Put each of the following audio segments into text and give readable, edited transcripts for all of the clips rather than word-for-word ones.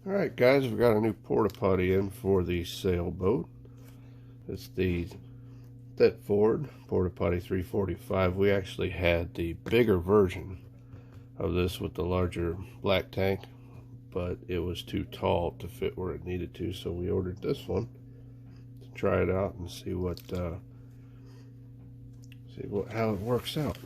Alright guys, we've got a new porta potty in for the Sailboat. It's the Thetford Porta Potty 345. We actually had the bigger version of this with the larger black tank, but it was too tall to fit where it needed to, so we ordered this one to try it out and see how it works out.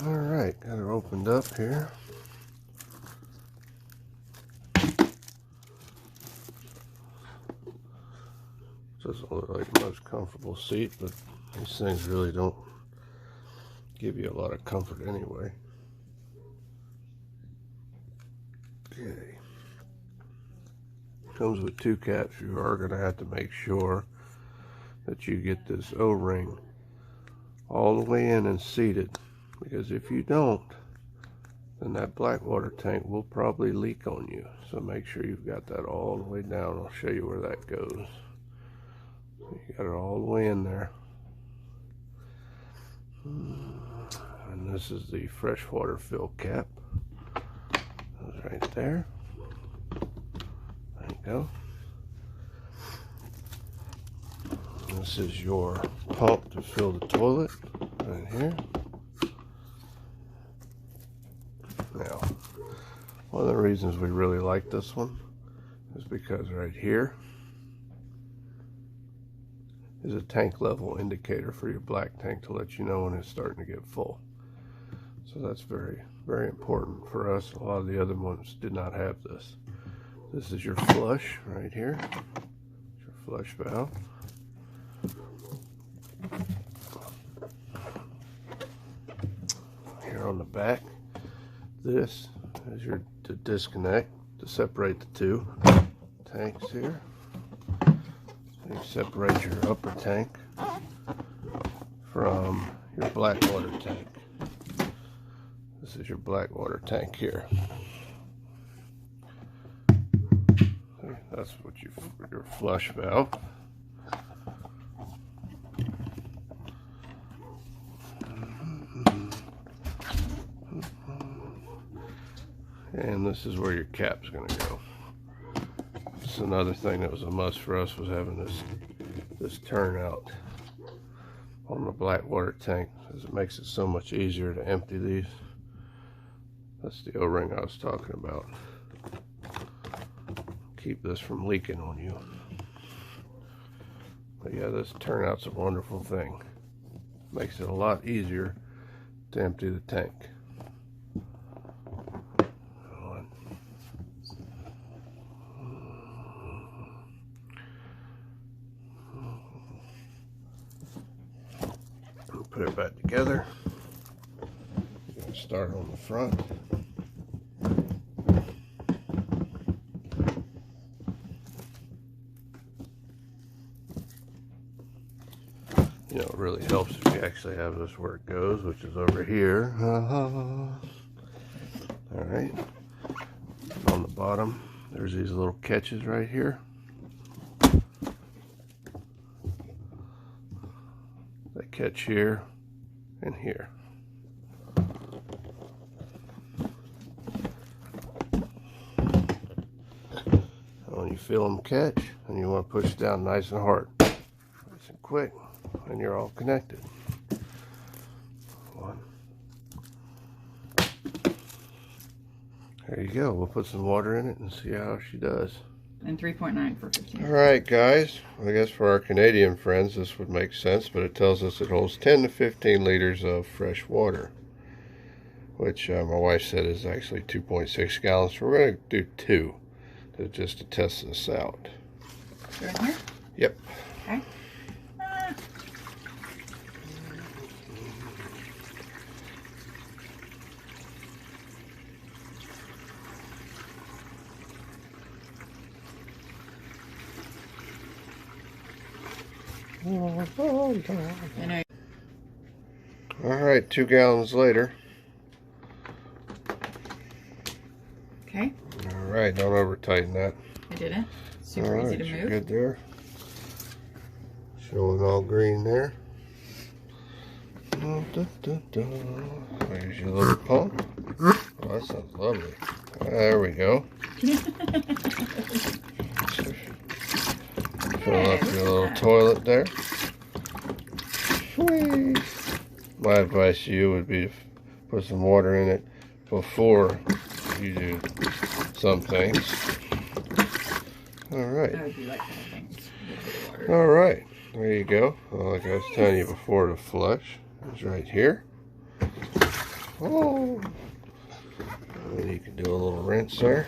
Alright, got it opened up here. Doesn't look like the most comfortable seat, but these things really don't give you a lot of comfort anyway. Okay. Comes with two caps. You are going to have to make sure that you get this O-ring all the way in and seated, because if you don't, then that black water tank will probably leak on you. So make sure you've got that all the way down. I'll show you where that goes. You got it all the way in there. And this is the Freshwater Fill Cap. That's right there. There you go. This is your pump to fill the toilet right here. Now, one of the reasons we really like this one is because right here is a tank level indicator for your black tank to let you know when it's starting to get full. So that's very, very important for us. A lot of the other ones did not have this. This is your flush right here. It's your flush valve. Here on the back, this is your disconnect to separate the two tanks here. You separate your upper tank from your black water tank. This is your black water tank here. That's what your flush valve. And this is where your cap's going to go. It's another thing that was a must for us, was having this turnout on the black water tank, because it makes it so much easier to empty these. That's the O-ring I was talking about. Keep this from leaking on you. But yeah, this turnout's a wonderful thing. Makes it a lot easier to empty the tank. Put it back together. You're going to start on the front. You know, it really helps if you actually have this where it goes, which is over here. Alright. On the bottom, there's these little catches right here. They catch here and here. And when you feel them catch, and you want to push it down nice and hard, nice and quick, and you're all connected. One. There you go. We'll put some water in it and see how she does. And 3.9 for 15. Alright guys, I guess for our Canadian friends this would make sense, but it tells us it holds 10 to 15 liters of fresh water, which my wife said is actually 2.6 gallons. So we're going to do 2 just to test this out. You're in here? Yep. Okay. Alright, 2 gallons later. Okay. All right, don't over tighten that. I didn't. Super easy to move. Good there. Showing all green there. There's your little pump. Oh, that sounds lovely. There we go. Fill up your little toilet there. Sweet. My advice to you would be to put some water in it before you do some things. All right. I would do like that things. All right. There you go. Well, like I was telling you before, the flush is right here. Oh. And you can do a little rinse there.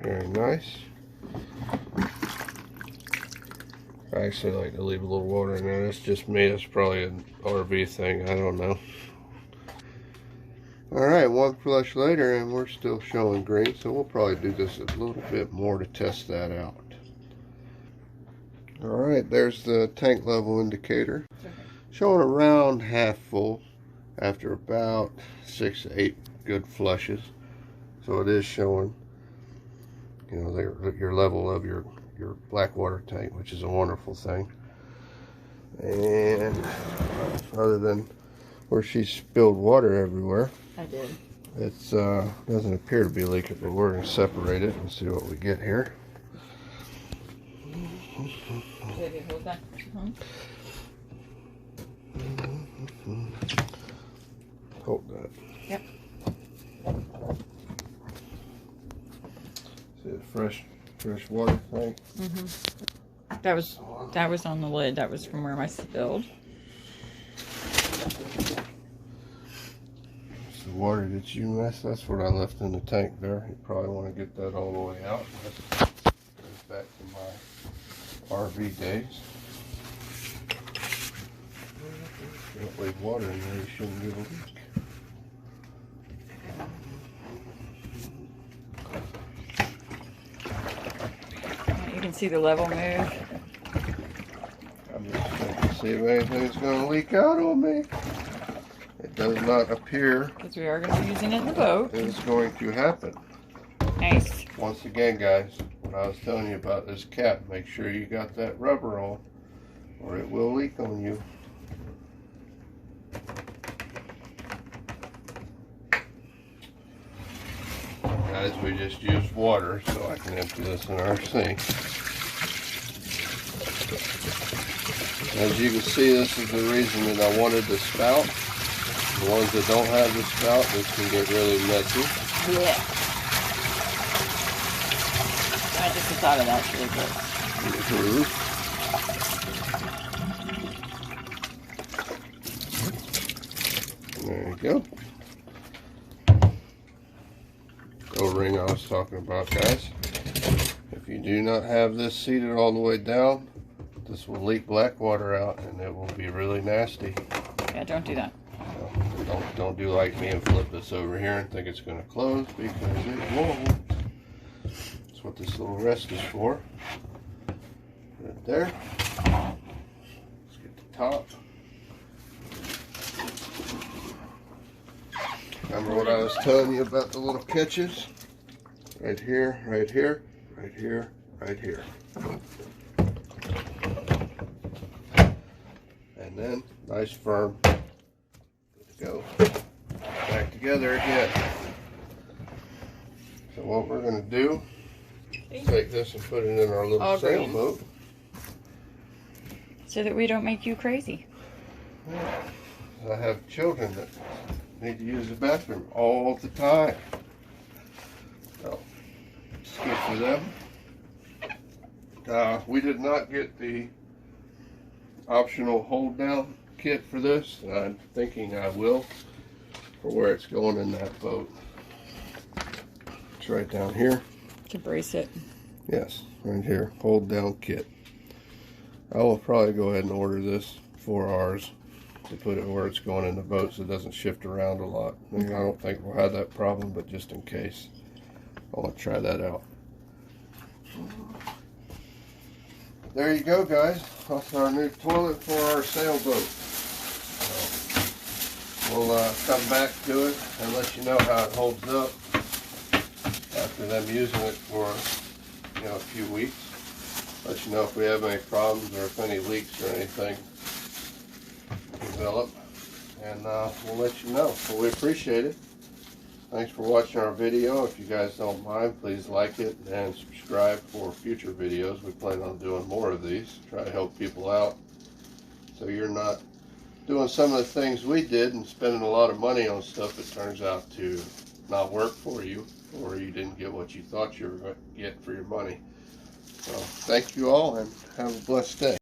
Very nice. I actually like to leave a little water in there. That's just me. It's probably an RV thing. I don't know. Alright, one flush later and we're still showing green, so we'll probably do this a little bit more to test that out. Alright, there's the tank level indicator. Showing around half full after about 6 to 8 good flushes. So it is showing, you know, your level of your black water tank, which is a wonderful thing. And other than where she spilled water everywhere, I did. It doesn't appear to be leaking, but we're going to separate it and see what we get here. Hold that. Hold that. Yep. See the fresh water tank? That was on the lid. That was from where I spilled. The water that you messed, that's what I left in the tank there. You probably want to get that all the way out. That goes back to my RV days. Don't leave water in there, you shouldn't get a leak. You can see the level move. I'm just checking to see if anything's going to leak out on me. It does not appear Because we are going to be using it in the boat. it's going to happen. Nice. Once again, guys, what I was telling you about this cap, make sure you got that rubber on or it will leak on you. Guys, we just used water, so I can empty this in our sink. As you can see, this is the reason that I wanted the spout. The ones that don't have the spout, this can get really messy. Yeah. I just thought of that really good. There you go. O-ring I was talking about, guys. If you do not have this seated all the way down, this will leak black water out and it will be really nasty. Yeah, don't do that. So don't do like me and flip this over here and think it's going to close, because it won't. That's what this little rest is for. Put it there. Let's get the top. Remember what I was telling you about the little catches? Right here, right here, right here, right here. And then, nice firm. Good to go. Back together again. So what we're going to do, take this and put it in our little sailboat. So that we don't make you crazy. I have children that need to use the bathroom all the time. So, it's good for them. We did not get the optional hold down kit for this. I'm thinking I will, for where it's going in that boat. It's right down here. To brace it. Yes, right here. Hold down kit. I will probably go ahead and order this for ours, to put it where it's going in the boat so it doesn't shift around a lot. I mean, I don't think we'll have that problem, but just in case, I want to try that out. There you go, guys. That's our new toilet for our sailboat. So, we'll come back to it and let you know how it holds up after them using it for a few weeks. Let you know if we have any problems or if any leaks or anything develop, and we'll let you know. But we appreciate it. Thanks for watching our video. If you guys don't mind, please like it and subscribe for future videos. We plan on doing more of these, try to help people out so you're not doing some of the things we did and spending a lot of money on stuff that turns out to not work for you, or you didn't get what you thought you were going to get for your money. So thank you all and have a blessed day.